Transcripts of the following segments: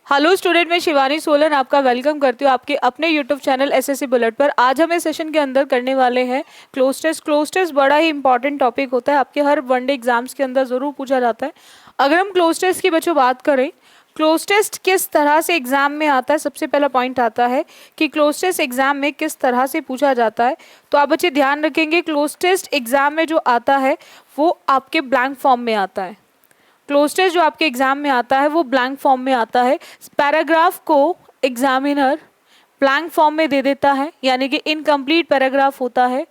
Hello student, मैं शिवानी सोलन आपका welcome करती हूँ आपके अपने यूट्यूब चैनल एसएससी बुलेट पर। आज हम इस सेशन के अंदर करने वाले हैं क्लोज टेस्ट। क्लोज टेस्ट बड़ा ही इंपॉर्टेंट टॉपिक होता है, आपके हर वनडे एग्जाम्स के अंदर ज़रूर पूछा जाता है। अगर हम क्लोज टेस्ट की बच्चों बात करें, क्लोज टेस्ट किस तरह से एग्जाम में आता है, सबसे पहला पॉइंट आता है कि क्लोज टेस्ट एग्जाम में किस तरह से पूछा जाता है। तो आप बच्चे ध्यान रखेंगे, क्लोज टेस्ट एग्जाम में जो आता है वो आपके ब्लैंक फॉर्म में आता है। क्लोज टेस्ट जो आपके एग्जाम में आता है वो ब्लैंक फॉर्म में आता है। पैराग्राफ को एग्जामिनर ब्लैंक फॉर्म में दे देता है, यानी कि इनकम्प्लीट पैराग्राफ होता है।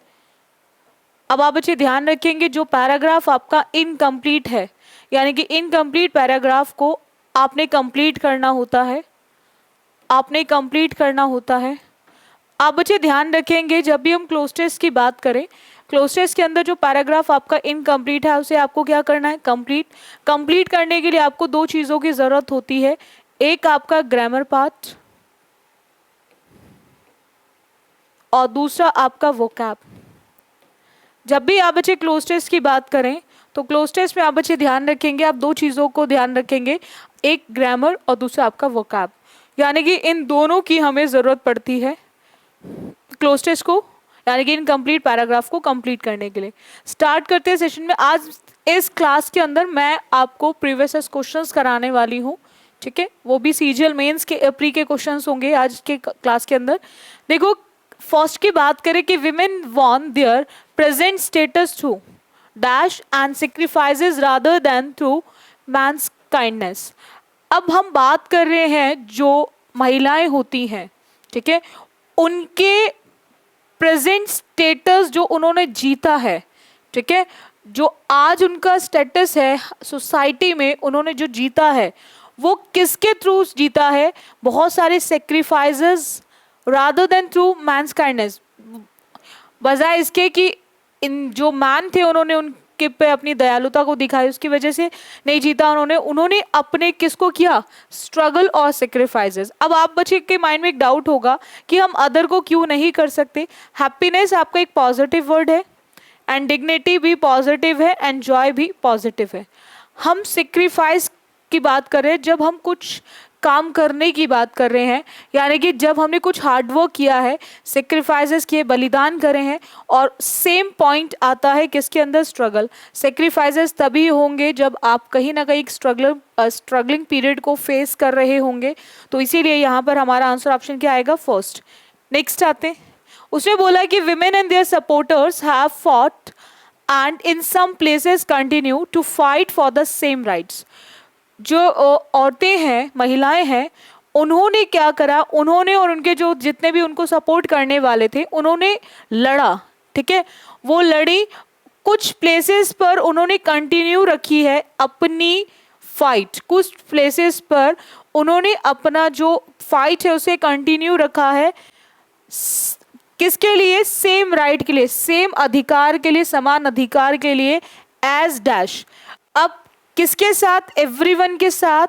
अब आप बच्चे ध्यान रखेंगे, जो पैराग्राफ आपका इनकम्प्लीट है, यानी कि इनकम्प्लीट पैराग्राफ को आपने कंप्लीट करना होता है, आपने कंप्लीट करना होता है। आप बच्चे ध्यान रखेंगे, जब भी हम क्लोज टेस्ट की बात करें, क्लोज टेस्ट के अंदर जो पैराग्राफ आपका इनकम्प्लीट है उसे आपको क्या करना है, कंप्लीट करने के लिए आपको दो चीज़ों की ज़रूरत होती है। एक आपका ग्रामर पार्ट और दूसरा आपका वोकैब। जब भी आप बच्चे क्लोज टेस्ट की बात करें तो क्लोज टेस्ट में आप बच्चे ध्यान रखेंगे, आप दो चीज़ों को ध्यान रखेंगे, एक ग्रामर और दूसरा आपका वोकैब, यानी कि इन दोनों की हमें ज़रूरत पड़ती है क्लोज टेस्ट को, यानी कि इनकम्प्लीट पैराग्राफ को कंप्लीट करने के लिए। स्टार्ट करते हैं सेशन में। आज इस क्लास के अंदर मैं आपको प्रीवियस क्वेश्चंस कराने वाली हूँ, ठीक है, वो भी सीजीएल मेंस के प्री के क्वेश्चंस होंगे आज के क्लास के अंदर। देखो, फर्स्ट की बात करें कि women won their present status through dash and sacrifices rather than through men's kindness. अब हम बात कर रहे हैं जो महिलाएं होती हैं, ठीक है, उनके प्रेजेंट स्टेटस जो उन्होंने जीता है, ठीक है, जो आज उनका स्टेटस है सोसाइटी में, उन्होंने जो जीता है वो किसके थ्रू जीता है, बहुत सारे sacrifices rather than through men's kindness, बजाय इसके कि इन जो मैन थे उन्होंने उनके पे अपनी दयालुता को दिखाई, उसकी वजह से नहीं जीता उन्होंने अपने किसको किया, स्ट्रगल और सेक्रीफाइसेस। अब आप बच्चे के माइंड में एक डाउट होगा कि हम अदर को क्यों नहीं कर सकते। हैप्पीनेस आपका एक पॉजिटिव वर्ड है, एंड डिग्निटी भी पॉजिटिव है, एंड जॉय भी पॉजिटिव है। हम सेक्रीफाइस की बात कर रहे हैं जब हम कुछ काम करने की बात कर रहे हैं, यानी कि जब हमने कुछ हार्डवर्क किया है, सेक्रीफाइसेस किए, बलिदान करे हैं, और सेम पॉइंट आता है किसके अंदर, स्ट्रगल। सेक्रीफाइसेस तभी होंगे जब आप कहीं ना कहीं स्ट्रगलिंग पीरियड को फेस कर रहे होंगे, तो इसीलिए यहाँ पर हमारा आंसर ऑप्शन क्या आएगा, फर्स्ट। नेक्स्ट आते हैं, उसने बोला कि women and their supporters have fought and in some places continue to fight for the same rights. जो औरतें हैं, महिलाएं हैं, उन्होंने क्या करा, उन्होंने और उनके जो जितने भी उनको सपोर्ट करने वाले थे उन्होंने लड़ा, ठीक है, वो लड़ी, कुछ प्लेसेस पर उन्होंने कंटिन्यू रखी है अपनी फाइट, कुछ प्लेसेस पर उन्होंने अपना जो फाइट है उसे कंटिन्यू रखा है, किसके लिए, सेम राइट के लिए, सेम अधिकार के लिए, समान अधिकार के लिए, एज डैश। अब किसके साथ, एवरीवन के साथ,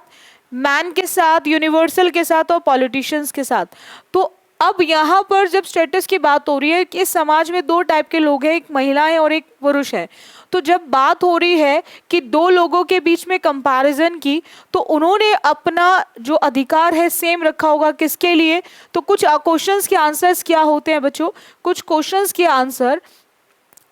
मैन के साथ, यूनिवर्सल के साथ और पॉलिटिशियंस के साथ। तो अब यहाँ पर जब स्टेटस की बात हो रही है कि समाज में दो टाइप के लोग हैं, एक महिला है और एक पुरुष है, तो जब बात हो रही है कि दो लोगों के बीच में कंपैरिजन की, तो उन्होंने अपना जो अधिकार है सेम रखा होगा, किसके लिए, तो कुछ क्वेश्चंस के आंसर्स क्या होते हैं बच्चों, कुछ क्वेश्चंस के आंसर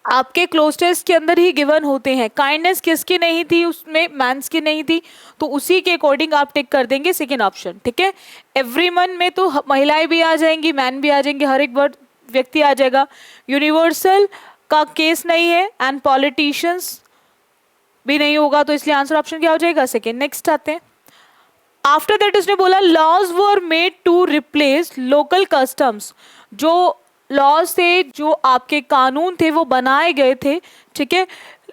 आपके क्लोज टेस्ट के अंदर ही गिवन होते हैं। काइंडनेस किसकी नहीं थी, उसमें मैंस की नहीं थी, तो उसी के अकॉर्डिंग आप टिक कर देंगे सेकेंड ऑप्शन, ठीक है। एवरीवन में तो महिलाएं भी आ जाएंगी, मैन भी आ जाएंगे, हर एक वर्ड व्यक्ति आ जाएगा। यूनिवर्सल का केस नहीं है, एंड पॉलिटिशियंस भी नहीं होगा, तो इसलिए आंसर ऑप्शन क्या हो जाएगा, सेकेंड। नेक्स्ट आते हैं, आफ्टर दैट उसने बोला laws were made to replace local customs. जो लॉज थे, जो आपके कानून थे वो बनाए गए थे, ठीक है,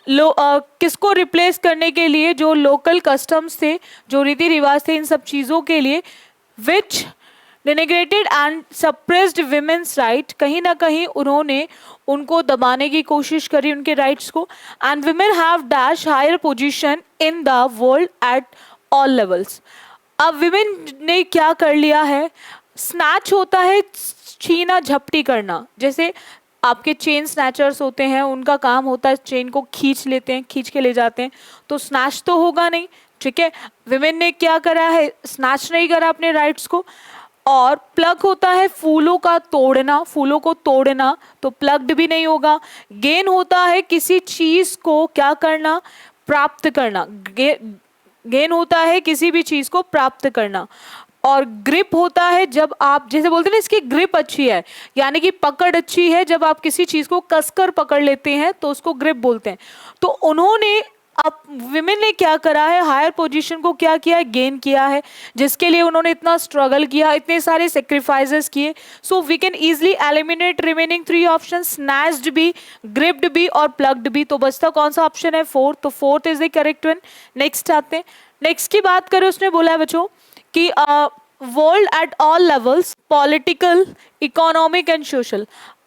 किसको रिप्लेस करने के लिए, जो लोकल कस्टम्स थे, जो रीति रिवाज थे, इन सब चीज़ों के लिए, विच डिनिग्रेटेड एंड सप्रेस्ड विमेन्स राइट, कहीं ना कहीं उन्होंने उनको दबाने की कोशिश करी, उनके राइट्स को, and women have dash higher position in the world at all levels. अब विमेन ने क्या कर लिया है, स्नैच होता है छीना झपटी करना, जैसे आपके चेन स्नैचर्स होते हैं, उनका काम होता है चेन को खींच लेते हैं, खींच के ले जाते हैं, तो स्नैच तो होगा नहीं, ठीक है, विमेन ने क्या करा है, स्नैच नहीं करा अपने राइट्स को। और प्लग होता है फूलों का तोड़ना, फूलों को तोड़ना, तो प्लग्ड भी नहीं होगा। गेन होता है किसी चीज को क्या करना, प्राप्त करना, गेन होता है किसी भी चीज को प्राप्त करना। और ग्रिप होता है जब आप, जैसे बोलते हैं ना इसकी ग्रिप अच्छी है, यानी कि पकड़ अच्छी है, जब आप किसी चीज को कसकर पकड़ लेते हैं तो उसको ग्रिप बोलते हैं। तो उन्होंने, अब विमेन ने क्या करा है, हायर पोजीशन को क्या किया है, गेन किया है, जिसके लिए उन्होंने इतना स्ट्रगल किया, इतने सारे सेक्रीफाइसेस किए। So we can easily eliminate remaining 3 option, snatched भी, ग्रिप्ड भी और प्लग्ड भी। तो बचता कौन सा ऑप्शन है, फोर्थ। तो fourth is the correct one. Next आते हैं, नेक्स्ट की बात करें, उसने बोला है बच्चों कि world at all levels, political, economic and social.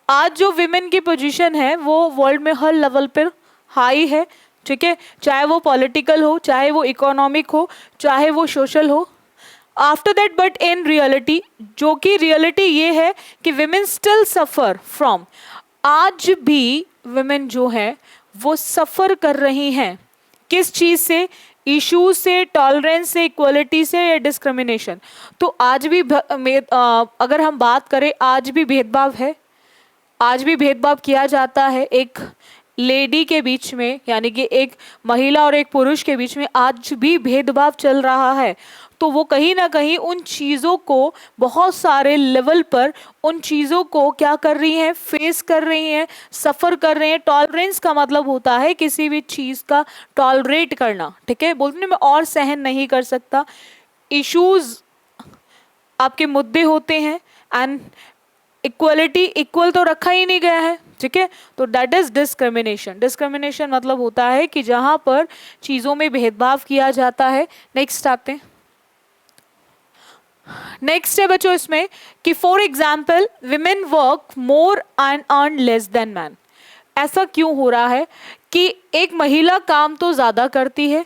आज जो विमेन की पोजीशन है वो वर्ल्ड में हर लेवल पर हाई है, ठीक है, चाहे वो पॉलिटिकल हो, चाहे वो इकोनॉमिक हो, चाहे वो सोशल हो। After that but in reality, जो कि रियलिटी ये है कि विमेन स्टिल सफ़र फ्रॉम, आज भी विमेन जो है वो सफ़र कर रही हैं किस चीज़ से, इश्यूज से, टॉलरेंस से, इक्वलिटी से या डिस्क्रिमिनेशन। तो आज भी अगर हम बात करें, आज भी भेदभाव है, आज भी भेदभाव किया जाता है एक लेडी के बीच में, यानी कि एक महिला और एक पुरुष के बीच में आज भी भेदभाव चल रहा है। तो वो कहीं ना कहीं उन चीज़ों को, बहुत सारे लेवल पर उन चीज़ों को क्या कर रही हैं, फेस कर रही हैं, सफ़र कर रही हैं। टॉलरेंस का मतलब होता है किसी भी चीज़ का टॉलरेट करना, ठीक है, बोलते हैं मैं और सहन नहीं कर सकता। इश्यूज आपके मुद्दे होते हैं, एंड इक्वलिटी, इक्वल तो रखा ही नहीं गया है, ठीक है। तो दैट इज डिस्क्रिमिनेशन। डिस्क्रिमिनेशन मतलब होता है कि जहां पर चीज़ों में भेदभाव किया जाता है। नेक्स्ट आते हैं, नेक्स्ट है बच्चों इसमें कि for example women work more and earn less than man. ऐसा क्यों हो रहा है कि एक महिला काम तो ज़्यादा करती है,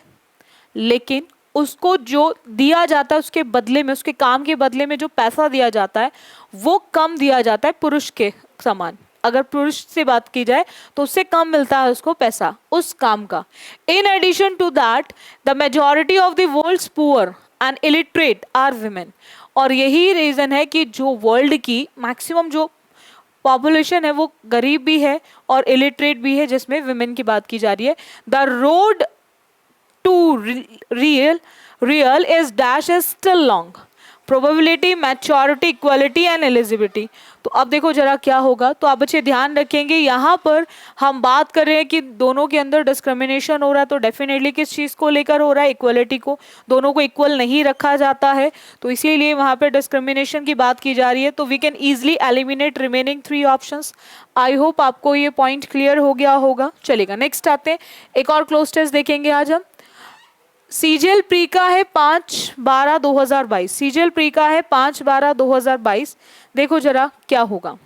लेकिन उसको जो दिया जाता है उसके बदले में, उसके काम के बदले में जो पैसा दिया जाता है वो कम दिया जाता है पुरुष के समान। अगर पुरुष से बात की जाए तो उससे कम मिलता है उसको पैसा उस काम का। In addition to that the majority of the world's poor and illiterate are women. और यही रीज़न है कि जो वर्ल्ड की मैक्सिमम जो पॉपुलेशन है वो गरीब भी है और इलिटरेट भी है, जिसमें विमेन की बात की जा रही है। The road to real is dash is still long, probability, maturity, equality and eligibility. तो अब देखो जरा क्या होगा। तो आप बच्चे ध्यान रखेंगे, यहाँ पर हम बात कर रहे हैं कि दोनों के अंदर डिस्क्रिमिनेशन हो रहा है, तो डेफिनेटली किस चीज़ को लेकर हो रहा है, इक्वलिटी को। दोनों को इक्वल नहीं रखा जाता है, तो इसीलिए वहाँ पर डिस्क्रिमिनेशन की बात की जा रही है। तो we can easily eliminate remaining 3 options. I hope आपको ये पॉइंट क्लियर हो गया होगा। चलेगा, नेक्स्ट आते हैं, एक और क्लोज टेस्ट देखेंगे आज हम। सीजीएल प्री का है 5/12/2022। सीजीएल प्री का है 5/12/2022। देखो जरा क्या होगा।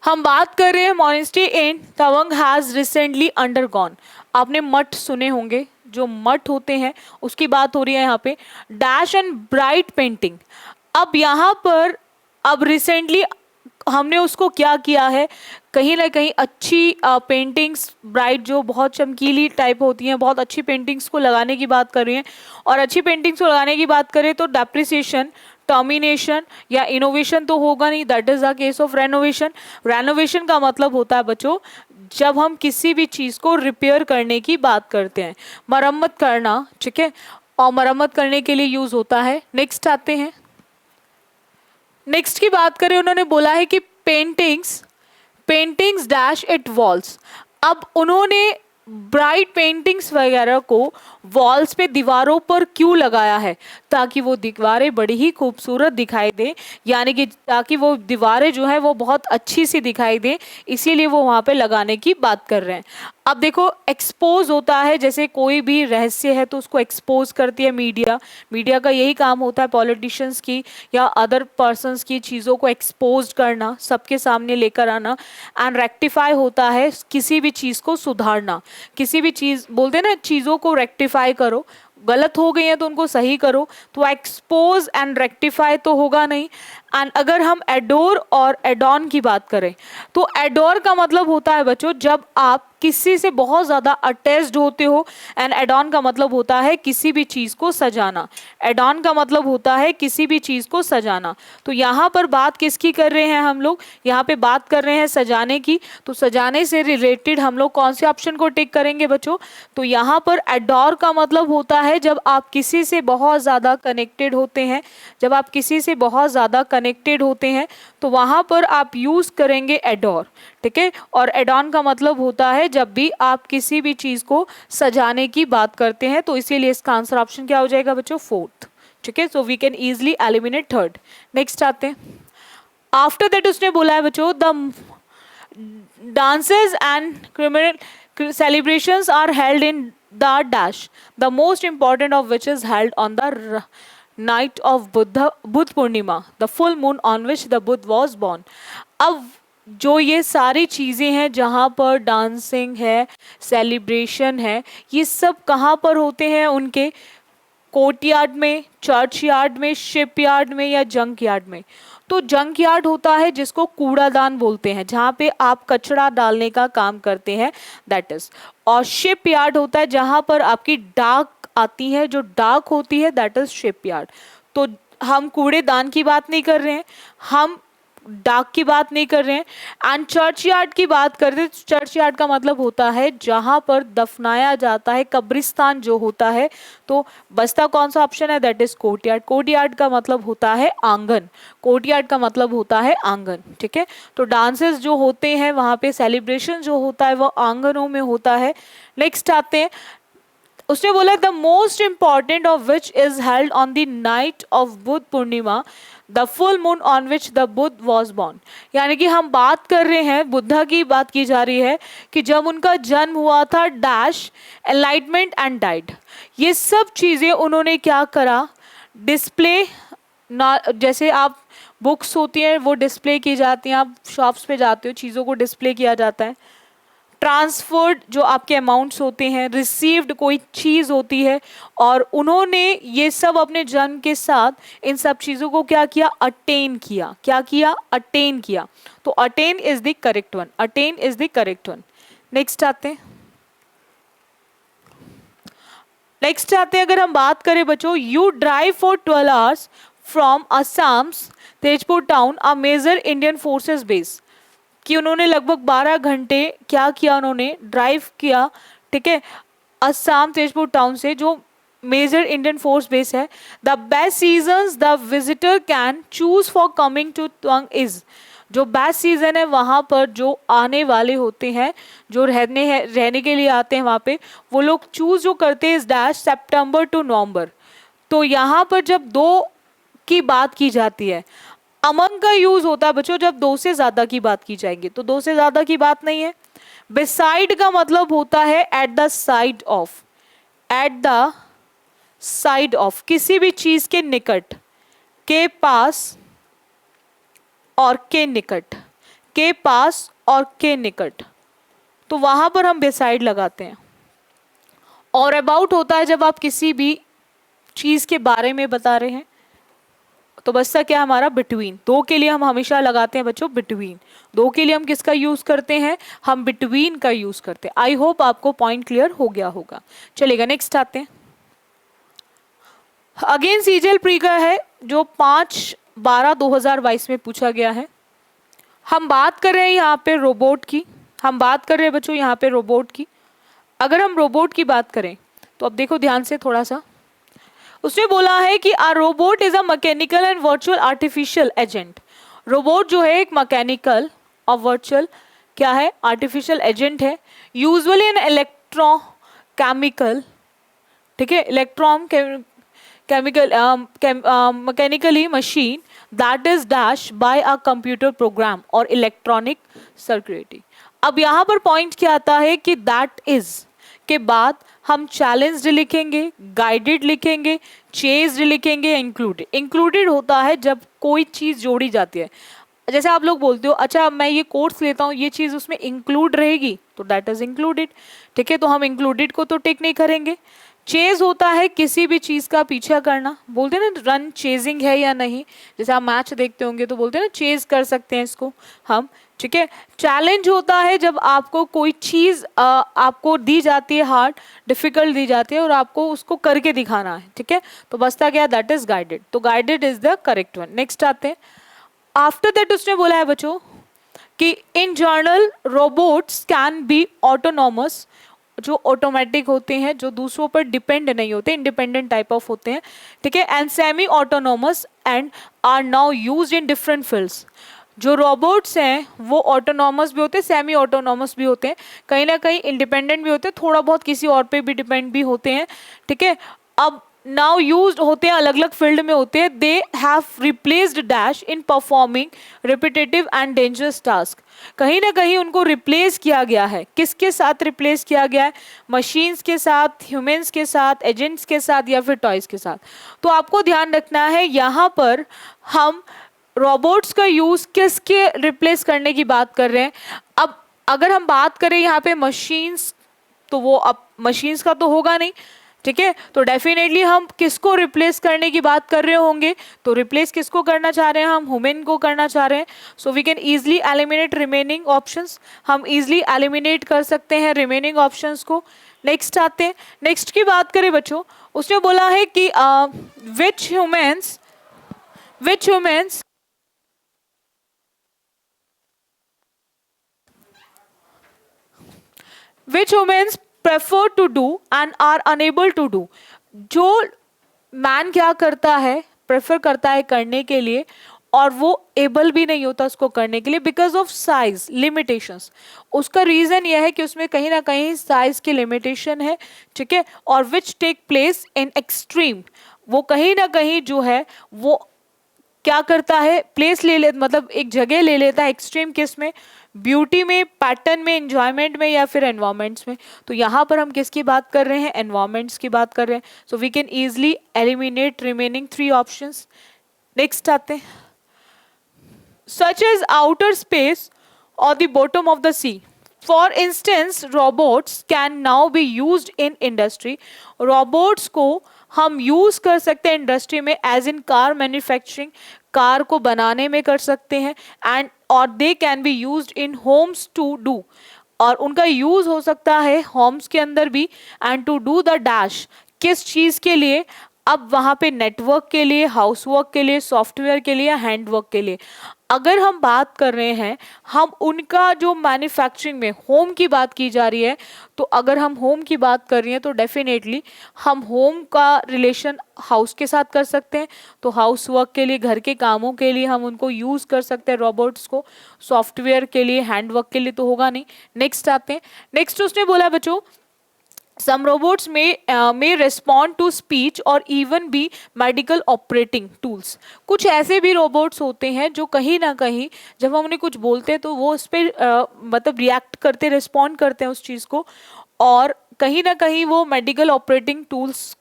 हम बात कर रहे हैं monastery in Tawang has recently undergone. आपने मठ सुने होंगे, जो मठ होते हैं उसकी बात हो रही है यहाँ पे। Dash and bright painting. अब यहाँ पर अब रिसेंटली हमने उसको क्या किया है, कहीं ना कहीं अच्छी पेंटिंग्स, ब्राइट जो बहुत चमकीली टाइप होती हैं, बहुत अच्छी पेंटिंग्स को लगाने की बात कर रही हैं। और अच्छी पेंटिंग्स को लगाने की बात करें तो डेप्रिसिएशन, टर्मिनेशन या इनोवेशन तो होगा नहीं, that is the case of renovation. Renovation का मतलब होता है बच्चों जब हम किसी भी चीज़ को रिपेयर करने की बात करते हैं, मरम्मत करना, ठीक है, और मरम्मत करने के लिए यूज़ होता है। नेक्स्ट आते हैं, नेक्स्ट की बात करें, उन्होंने बोला है कि पेंटिंग्स डैश इट वॉल्स। अब उन्होंने ब्राइट पेंटिंग्स वगैरह को वॉल्स पे, दीवारों पर क्यों लगाया है, ताकि वो दीवारें बड़ी ही खूबसूरत दिखाई दे, यानी कि ताकि वो दीवारें जो है वो बहुत अच्छी सी दिखाई दे, इसीलिए वो वहाँ पे लगाने की बात कर रहे हैं। अब देखो एक्सपोज होता है, जैसे कोई भी रहस्य है तो उसको एक्सपोज करती है मीडिया। मीडिया का यही काम होता है पॉलिटिशियंस की या अदर पर्सन्स की चीज़ों को एक्सपोज करना, सबके सामने लेकर आना। एंड रेक्टिफाई होता है किसी भी चीज़ को सुधारना, किसी भी चीज़, बोलते हैं ना चीज़ों को रेक्टिफाई करो, गलत हो गई हैं तो उनको सही करो। तो एक्सपोज एंड रेक्टिफाई तो होगा नहीं। एंड अगर हम एडोर और एडॉन की बात करें तो एडोर का मतलब होता है बच्चों जब आप किसी से बहुत ज़्यादा अटैच्ड होते हो। एंड एड ऑन का मतलब होता है किसी भी चीज़ को सजाना। एड ऑन का मतलब होता है किसी भी चीज़ को सजाना। तो यहाँ पर बात किसकी कर रहे हैं हम लोग, यहाँ पे बात कर रहे हैं सजाने की। तो सजाने से रिलेटेड हम लोग कौन से ऑप्शन को टिक करेंगे बच्चों, तो यहाँ पर एडोर का मतलब होता है जब आप किसी से बहुत ज़्यादा कनेक्टेड होते हैं, जब आप किसी से बहुत ज़्यादा कनेक्टेड होते हैं तो वहाँ पर आप यूज़ करेंगे एडोर, ठीक है। और एड ऑन का मतलब होता है जब भी आप किसी भी चीज़ को सजाने की बात करते हैं। तो इसीलिए इसका आंसर ऑप्शन क्या हो जाएगा बच्चों, फोर्थ, ठीक है। So we can easily eliminate third. Next आते हैं, आफ्टर दैट उसने बोला है बच्चों the dances and criminal celebrations are held in the dash, the most important of which is held on the night of Budh Purnima, the full moon on which the Buddha was born। अब जो ये सारी चीज़ें हैं जहाँ पर dancing है, celebration है, ये सब कहाँ पर होते हैं, उनके कोर्ट यार्ड में, चर्च यार्ड में, शिप यार्ड में या जंक यार्ड में। तो जंक यार्ड होता है जिसको कूड़ादान बोलते हैं, जहाँ पे आप कचरा डालने का काम करते हैं, दैट इज। और शिप यार्ड होता है जहाँ पर आपकी डाक आती है, जो डाक होती है, दैट इज शिप यार्ड। तो हम कूड़ेदान की बात नहीं कर रहे हैं, हम डाक की बात नहीं कर रहे हैं। एंड चर्च यार्ड की बात करते हैं, चर्च यार्ड का मतलब होता है जहां पर दफनाया जाता है, कब्रिस्तान जो होता है। तो बचता कौन सा ऑप्शन है, that is court yard. Court yard का मतलब होता है आंगन, कोर्ट यार्ड का मतलब होता है आंगन, ठीक है। तो डांसेस जो होते हैं वहां पे, सेलिब्रेशन जो होता है वो आंगनों में होता है। नेक्स्ट आते हैं, उसने बोला the most important of which is held on the night of Buddha Purnima, the full moon on which the Buddha was born. यानी कि हम बात कर रहे हैं, बुद्धा की बात की जा रही है कि जब उनका जन्म हुआ था, डैश एनलाइटमेंट एंड डाइड। ये सब चीज़ें उन्होंने क्या करा, डिस्प्ले ना, जैसे आप बुक्स होती हैं वो डिस्प्ले की जाती हैं, आप शॉप्स पे जाते हो, चीज़ों को डिस्प्ले किया जाता है। ट्रांसफर्ड जो आपके अमाउंट्स होते हैं, रिसीव्ड कोई चीज़ होती है, और उन्होंने ये सब अपने जन्म के साथ इन सब चीज़ों को क्या किया, अटेन किया। क्या किया, अटेन किया। तो attain is the correct one, attain is the correct one. Next आते हैं, नेक्स्ट आते हैं, अगर हम बात करें बच्चों, you drive for 12 hours from Assam's Tezpur town a major Indian forces base, कि उन्होंने लगभग 12 घंटे क्या किया, उन्होंने ड्राइव किया, ठीक है, असम तेजपुर टाउन से, जो मेजर इंडियन फोर्स बेस है। The best seasons the visitor can choose for coming to Tawang is, जो बेस्ट सीजन है वहाँ पर जो आने वाले होते हैं, जो रहने के लिए आते हैं वहाँ पे, वो लोग चूज जो करते हैं इस डैश सितंबर टू नवंबर। तो यहाँ पर जब 2 की बात की जाती है, अमंग का यूज होता है बच्चों जब 2 से ज्यादा की बात की जाएगी, तो 2 से ज्यादा की बात नहीं है। बिसाइड का मतलब होता है at the side of, at the side of, किसी भी चीज के निकट, के पास और के निकट, के पास और के निकट, तो वहां पर हम बिसाइड लगाते हैं। और अबाउट होता है जब आप किसी भी चीज के बारे में बता रहे हैं। तो बचता क्या हमारा, बिटवीन। 2 के लिए हम हमेशा लगाते हैं बच्चों बिटवीन, 2 के लिए हम किसका यूज करते हैं, हम बिटवीन का यूज करते हैं। आई होप आपको पॉइंट क्लियर हो गया होगा। चलेगा, नेक्स्ट आते हैं, अगेन सीजीएल प्री का है जो 5/12/2022 में पूछा गया है। हम बात कर रहे हैं यहाँ पे रोबोट की, हम बात कर रहे हैं बच्चों यहाँ पे रोबोट की। अगर हम रोबोट की बात करें तो अब देखो ध्यान से थोड़ा सा, उसने बोला है कि a robot is a mechanical and virtual artificial agent. Robot जो है एक मैकेनिकल और वर्चुअल क्या है, आर्टिफिशियल एजेंट है। यूजुअली एन इलेक्ट्रोकेमिकल, ठीक है, electron chemical mechanically machine that is dash by a computer program और इलेक्ट्रॉनिक सर्किटरी। अब यहाँ पर पॉइंट क्या आता है कि दैट इज के बाद हम चैलेंज्ड लिखेंगे, गाइडेड लिखेंगे, चेज्ड लिखेंगे, इंक्लूडेड। इंक्लूडेड होता है जब कोई चीज़ जोड़ी जाती है, जैसे आप लोग बोलते हो अच्छा मैं ये कोर्स लेता हूँ, ये चीज़ उसमें इंक्लूड रहेगी, तो दैट इज इंक्लूडेड, ठीक है। तो हम इंक्लूडेड को तो टिक नहीं करेंगे। चेज होता है किसी भी चीज का पीछा करना, बोलते हैं ना रन चेजिंग है या नहीं, जैसे आप मैच देखते होंगे तो बोलते हैं ना चेज कर सकते हैं इसको हम, ठीक है। चैलेंज होता है जब आपको कोई चीज आपको दी जाती है, हार्ड डिफिकल्ट दी जाती है और आपको उसको करके दिखाना है, ठीक है। तो बचता क्या, दैट इज गाइडेड, तो guided is the correct one. Next आते हैं, आफ्टर दैट उसने बोला है बच्चों कि in general robots can be autonomous, जो ऑटोमेटिक होते हैं, जो दूसरों पर डिपेंड नहीं होते, इंडिपेंडेंट टाइप ऑफ होते हैं, ठीक है, and semi autonomous and are now used in different fields. जो रोबोट्स हैं वो ऑटोनॉमस भी होते हैं, सेमी ऑटोनॉमस भी होते हैं, कहीं ना कहीं इंडिपेंडेंट भी होते हैं, थोड़ा बहुत किसी और पे भी डिपेंड भी होते हैं, ठीक है। अब नाउ यूज्ड होते हैं, अलग अलग फील्ड में होते हैं, they have replaced dash in performing repetitive and dangerous task. कहीं ना कहीं उनको रिप्लेस किया गया है, किसके साथ रिप्लेस किया गया है, मशीन्स के साथ, ह्यूमंस के साथ, एजेंट्स के साथ, या फिर टॉयज के साथ। तो आपको ध्यान रखना है यहाँ पर हम रोबोट्स का यूज किसके रिप्लेस करने की बात कर रहे हैं। अब अगर हम बात करें यहाँ पे मशीन्स, तो वो अब मशीन्स का तो होगा नहीं, ठीक है, तो डेफिनेटली हम किसको रिप्लेस करने की बात कर रहे होंगे, तो रिप्लेस किसको करना चाह रहे हैं, हम ह्यूमन को करना चाह रहे हैं। So we can easily eliminate remaining options, हम इजीली एलिमिनेट कर सकते हैं रिमेनिंग ऑप्शंस को। नेक्स्ट आते हैं, नेक्स्ट की बात करें बच्चों, उसने बोला है कि विच humans which humans prefer to do and are unable to do। जो मैन क्या करता है, प्रेफर करता है करने के लिए और वो एबल भी नहीं होता उसको करने के लिए, बिकॉज ऑफ साइज लिमिटेशंस। उसका रीजन यह है कि उसमें कहीं ना कहीं साइज की लिमिटेशन है, ठीक है, और which take place in extreme, वो कहीं ना कहीं जो है वो क्या करता है, प्लेस ले ले, मतलब एक जगह ले लेता है एक्सट्रीम किस में, ब्यूटी में, पैटर्न में, एंजॉयमेंट में, या फिर एनवायरमेंट्स में। तो यहाँ पर हम किसकी बात कर रहे हैं, एनवायरमेंट्स की बात कर रहे हैं। So we can easily eliminate remaining 3 options. Next आते हैं, सच एज आउटर स्पेस और the bottom of the sea. For instance robots can now be used in industry. Robots को हम यूज कर सकते हैं इंडस्ट्री में, as in car manufacturing, car को बनाने में कर सकते हैं, एंड और they can be used in homes to do, और उनका यूज हो सकता है होम्स के अंदर भी, and to do the dash, किस चीज के लिए, अब वहां पे नेटवर्क के लिए, हाउस वर्क के लिए, सॉफ्टवेयर के लिए, हैंडवर्क के लिए। अगर हम बात कर रहे हैं, हम उनका जो मैन्युफैक्चरिंग में होम की बात की जा रही है, तो अगर हम होम की बात कर रही हैं तो डेफिनेटली हम होम का रिलेशन हाउस के साथ कर सकते हैं। तो हाउस वर्क के लिए, घर के कामों के लिए हम उनको यूज़ कर सकते हैं रोबोट्स को, सॉफ्टवेयर के लिए, हैंडवर्क के लिए तो होगा नहीं। नेक्स्ट आते हैं, नेक्स्ट उसने बोला बच्चों, some robots may respond to speech और even be medical operating tools। कुछ ऐसे भी रोबोट्स होते हैं जो कहीं ना कहीं जब हम उन्हें कुछ बोलते हैं तो वो उस पर मतलब रिएक्ट करते, रिस्पॉन्ड करते हैं उस चीज़ को, और कहीं ना कहीं वो मेडिकल ऑपरेटिंग टूल्स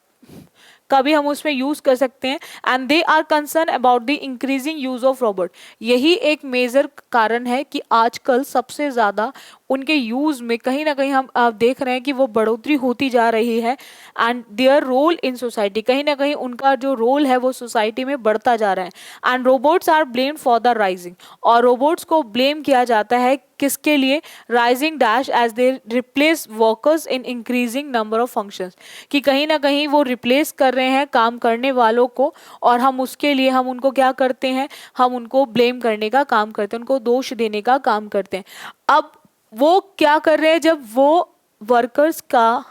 का भी हम उसमें यूज कर सकते हैं। And they are concern about the increasing use of robot. यही एक मेजर कारण है कि आजकल सबसे ज़्यादा उनके यूज़ में कहीं ना कहीं हम देख रहे हैं कि वो बढ़ोतरी होती जा रही है, and their role in society, कहीं ना कहीं उनका जो रोल है वो सोसाइटी में बढ़ता जा रहा है। And robots are blamed for the rising, और रोबोट्स को ब्लेम किया जाता है किसके लिए, rising dash as they replace workers in increasing number of functions, कि कहीं ना कहीं वो रिप्लेस कर रहे हैं काम करने वालों को, और हम उसके लिए हम उनको क्या करते हैं, हम उनको ब्लेम करने का काम करते हैं, उनको दोष देने का काम करते हैं। अब वो क्या कर रहे हैं, जब वो वर्कर्स का,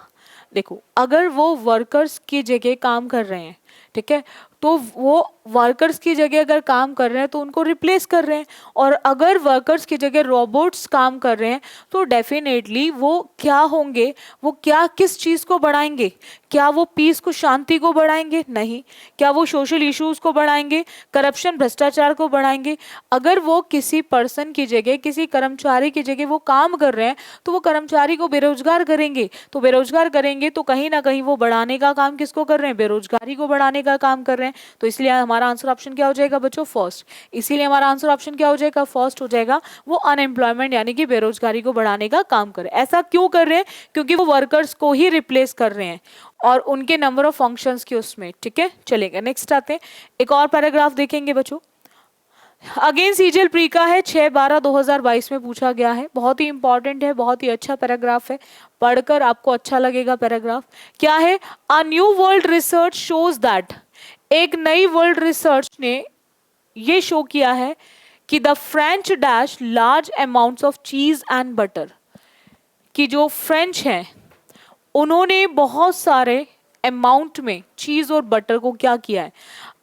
देखो अगर वो वर्कर्स की जगह काम कर रहे हैं, ठीक है, तो वो वर्कर्स की जगह अगर काम कर रहे हैं तो उनको रिप्लेस कर रहे हैं, और अगर वर्कर्स की जगह रोबोट्स काम कर रहे हैं तो डेफिनेटली वो क्या होंगे, वो क्या किस चीज़ को बढ़ाएंगे, क्या वो पीस को, शांति को बढ़ाएंगे, नहीं, क्या वो सोशल इश्यूज़ को बढ़ाएंगे, करप्शन भ्रष्टाचार को बढ़ाएंगे। अगर वो किसी पर्सन की जगह, किसी कर्मचारी की जगह वो काम कर रहे हैं तो वो कर्मचारी को बेरोजगार करेंगे, तो बेरोजगार करेंगे तो कहीं ना कहीं वो बढ़ाने का काम किसको कर रहे हैं, बेरोजगारी को बढ़ाने का काम कर रहे हैं। हैं, तो इसलिए हमारा आंसर ऑप्शन क्या हो जाएगा बच्चों, फर्स्ट। इसीलिए हमारा आंसर ऑप्शन क्या हो जाएगा, फर्स्ट हो जाएगा। वो अनएम्प्लॉयमेंट यानी कि बेरोजगारी को बढ़ाने का काम करे। ऐसा क्यों कर रहे हैं, क्योंकि वो वर्कर्स को ही रिप्लेस कर रहे हैं और उनके नंबर ऑफ फंक्शंस के उसमें, ठीक है। चलेगा, नेक्स्ट आते हैं, एक और पैराग्राफ देखेंगे बच्चों। अगेन सीजीएल प्री का है, 6/12/2022 में पूछा गया है, बहुत ही इंपॉर्टेंट है, बहुत ही अच्छा पैराग्राफ है, पढ़कर आपको अच्छा लगेगा पैराग्राफ। क्या है, a new world research shows that, एक नई वर्ल्ड रिसर्च ने ये शो किया है कि the French dash large amounts of चीज एंड बटर, कि जो फ्रेंच हैं उन्होंने बहुत सारे अमाउंट में चीज और बटर को क्या किया है।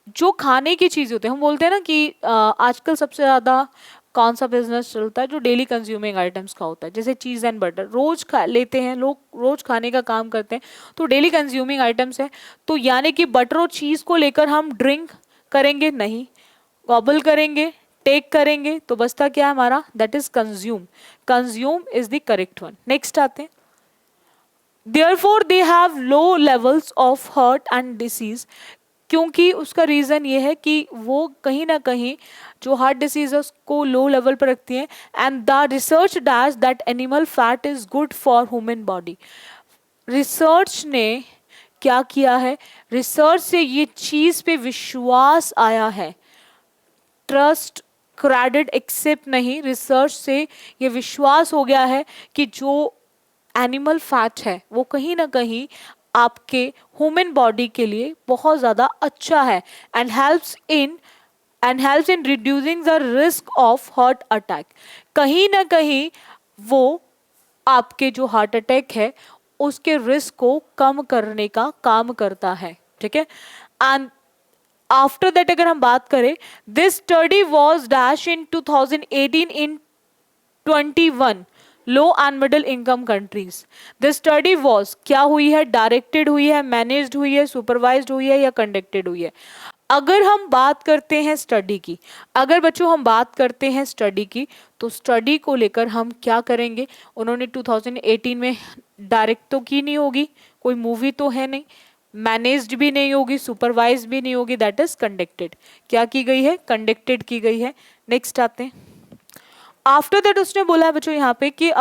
जो खाने की चीज होते हैं, हम बोलते हैं ना कि आजकल सबसे ज्यादा कौन सा बिजनेस चलता है, जो डेली कंज्यूमिंग आइटम्स का होता है, जैसे चीज एंड बटर रोज खा लेते हैं लोग, रोज खाने का काम करते हैं, तो डेली कंज्यूमिंग आइटम्स है। तो यानी कि बटर और चीज को लेकर हम ड्रिंक करेंगे नहीं, गॉबल करेंगे, टेक करेंगे, तो बचता क्या है हमारा, that is consume. Consume is the correct one. Next आते हैं, Therefore they have low levels of hurt and disease, क्योंकि उसका रीज़न ये है कि वो कहीं ना कहीं जो हार्ट डिसीज है उसको लो लेवल पर रखती हैं। And the research dash that animal fat is good for human body, research ने क्या किया है, रिसर्च से ये चीज़ पे विश्वास आया है, ट्रस्ट क्रेडिट एक्सेप्ट नहीं, रिसर्च से ये विश्वास हो गया है कि जो एनिमल फैट है वो कहीं ना कहीं आपके ह्यूमन बॉडी के लिए बहुत ज़्यादा अच्छा है and helps in reducing the risk of heart attack. कहीं ना कहीं वो आपके जो हार्ट अटैक है उसके रिस्क को कम करने का काम करता है, ठीक है। एंड आफ्टर दैट अगर हम बात करें, this study was dash in 2018 in 21 low and middle income countries. This study was क्या हुई है, डायरेक्टेड हुई है, मैनेज्ड हुई है, सुपरवाइज्ड हुई है या कंडक्टेड हुई है। अगर हम बात करते हैं स्टडी की, अगर बच्चों हम बात करते हैं स्टडी की, तो स्टडी को लेकर हम क्या करेंगे, उन्होंने 2018 में डायरेक्ट तो की नहीं होगी, कोई मूवी तो है नहीं, मैनेज्ड भी नहीं होगी, सुपरवाइज भी नहीं होगी, दैट इज कंडक्टेड। क्या की गई है, कंडक्टेड की गई है। नेक्स्ट आते हैं, आफ्टर दैट उसने बोला है बच्चों यहाँ पे कि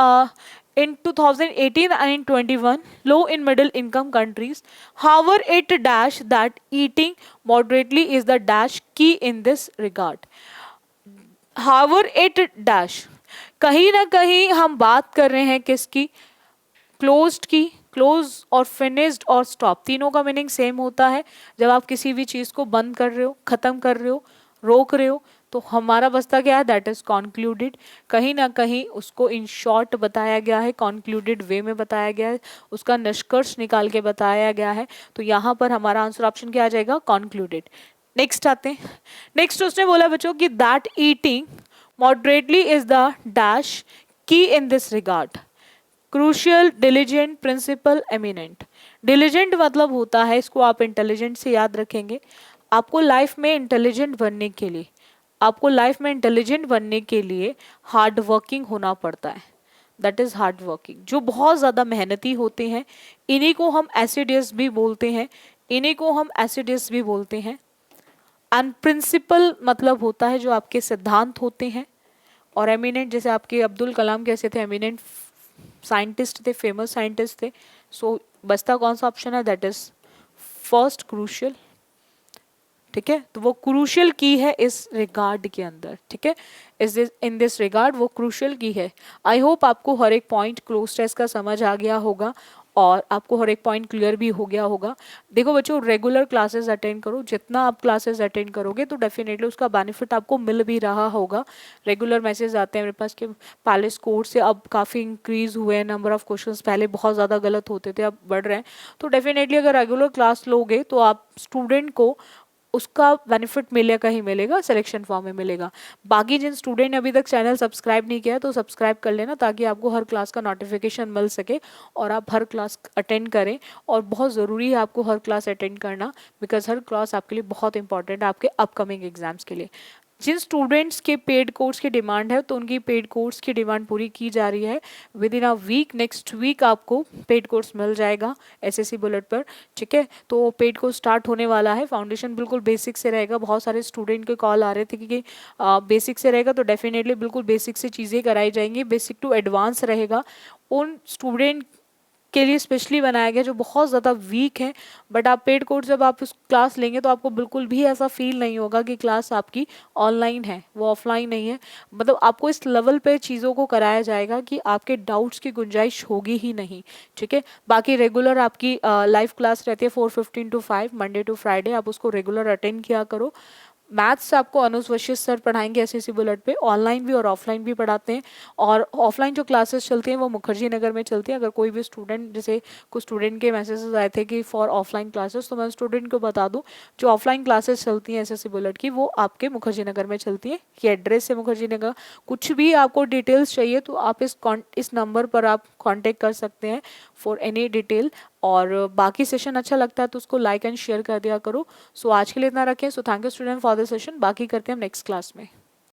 in 2018 and in 21 low in middle income countries, however it dash that eating moderately is the dash key in this regard। however it dash, कहीं ना कहीं हम बात कर रहे हैं किसकी, क्लोज्ड की। क्लोज और फिनिश्ड और स्टॉप तीनों का मीनिंग सेम होता है। जब आप किसी भी चीज़ को बंद कर रहे हो, ख़त्म कर रहे हो, रोक रहे हो, तो हमारा बचता क्या है, दैट इज कॉन्क्लूडेड। कहीं ना कहीं उसको इन शॉर्ट बताया गया है, कॉन्क्लूडेड वे में बताया गया है, उसका निष्कर्ष निकाल के बताया गया है। तो यहाँ पर हमारा आंसर ऑप्शन क्या आ जाएगा, कॉन्क्लूडेड। नेक्स्ट आते हैं, नेक्स्ट उसने बोला बच्चों कि that eating moderately is the dash key in this regard, crucial, diligent, principal, eminent. Diligent मतलब होता है, इसको आप इंटेलिजेंट से याद रखेंगे, आपको लाइफ में इंटेलिजेंट बनने के लिए, आपको लाइफ में इंटेलिजेंट बनने के लिए हार्ड वर्किंग होना पड़ता है, दैट इज हार्ड वर्किंग। जो बहुत ज़्यादा मेहनती होते हैं इन्हीं को हम एसिडियस भी बोलते हैं, इन्हीं को हम एसिडियस भी बोलते हैं। एंड प्रिंसिपल मतलब होता है जो आपके सिद्धांत होते हैं, और एमिनेंट जैसे आपके अब्दुल कलाम कैसे थे, एमिनेंट साइंटिस्ट थे, फेमस साइंटिस्ट थे। सो बचता कौन सा ऑप्शन है, दैट इज फर्स्ट, क्रूशियल, ठीक है। तो वो क्रूशियल की है इस रिगार्ड के अंदर, ठीक है, इस इन दिस रिगार्ड वो क्रूशियल की है। आई होप आपको हर एक पॉइंट क्लोज टेस्ट का समझ आ गया होगा और आपको हर एक पॉइंट क्लियर भी हो गया होगा। देखो बच्चों, रेगुलर क्लासेस अटेंड करो, जितना आप क्लासेस अटेंड करोगे तो डेफिनेटली उसका बेनिफिट आपको मिल भी रहा होगा। रेगुलर मैसेज आते हैं मेरे पास कि पहले स्कोर से अब काफ़ी इंक्रीज हुए हैं नंबर ऑफ क्वेश्चंस, पहले बहुत ज़्यादा गलत होते थे, अब बढ़ रहे हैं। तो डेफिनेटली अगर रेगुलर क्लास लोगे तो आप स्टूडेंट को उसका बेनिफिट मिलेगा ही मिलेगा, सिलेक्शन फॉर्म में मिलेगा। बाकी जिन स्टूडेंट ने अभी तक चैनल सब्सक्राइब नहीं किया तो सब्सक्राइब कर लेना, ताकि आपको हर क्लास का नोटिफिकेशन मिल सके और आप हर क्लास अटेंड करें। और बहुत ज़रूरी है आपको हर क्लास अटेंड करना, बिकॉज हर क्लास आपके लिए बहुत इंपॉर्टेंट है आपके अपकमिंग एग्जाम्स के लिए। जिन स्टूडेंट्स के पेड कोर्स की डिमांड है तो उनकी पेड कोर्स की डिमांड पूरी की जा रही है। Within a week, next week आपको पेड कोर्स मिल जाएगा एसएससी बुलेट पर, ठीक है। तो पेड कोर्स स्टार्ट होने वाला है। फाउंडेशन बिल्कुल बेसिक से रहेगा। बहुत सारे स्टूडेंट के कॉल आ रहे थे कि बेसिक से रहेगा, तो डेफिनेटली बिल्कुल बेसिक से चीज़ें कराई जाएंगी। बेसिक टू एडवांस रहेगा। उन स्टूडेंट के लिए स्पेशली बनाया गया जो बहुत ज़्यादा वीक है। बट आप पेड कोर्स जब आप उस क्लास लेंगे तो आपको बिल्कुल भी ऐसा फील नहीं होगा कि क्लास आपकी ऑनलाइन है, वो ऑफलाइन नहीं है। मतलब आपको इस लेवल पे चीज़ों को कराया जाएगा कि आपके डाउट्स की गुंजाइश होगी ही नहीं, ठीक है। बाकी रेगुलर आपकी लाइव क्लास रहती है 4:15 to 5 मंडे टू फ्राइडे, आप उसको रेगुलर अटेंड किया करो। मैथ्स आपको अनुज वशिष्ठ सर पढ़ाएंगे एसएससी बुलेट पे, ऑनलाइन भी और ऑफलाइन भी पढ़ाते हैं। और ऑफलाइन जो क्लासेस चलती हैं वो मुखर्जी नगर में चलती हैं। अगर कोई भी स्टूडेंट, जैसे कुछ स्टूडेंट के मैसेजेस आए थे कि फॉर ऑफलाइन क्लासेस, तो मैं स्टूडेंट को बता दूं जो ऑफलाइन क्लासेस चलती हैं एसएससी बुलेट की वो आपके मुखर्जी नगर में चलती है। ये एड्रेस है मुखर्जी नगर। कुछ भी आपको डिटेल्स चाहिए तो आप इस नंबर पर आप कॉन्टेक्ट कर सकते हैं फॉर एनी डिटेल। और बाकी सेशन अच्छा लगता है तो उसको लाइक एंड शेयर कर दिया करो। सो आज के लिए इतना रखें। So thank you student for the session. बाकी करते हैं हम नेक्स्ट क्लास में।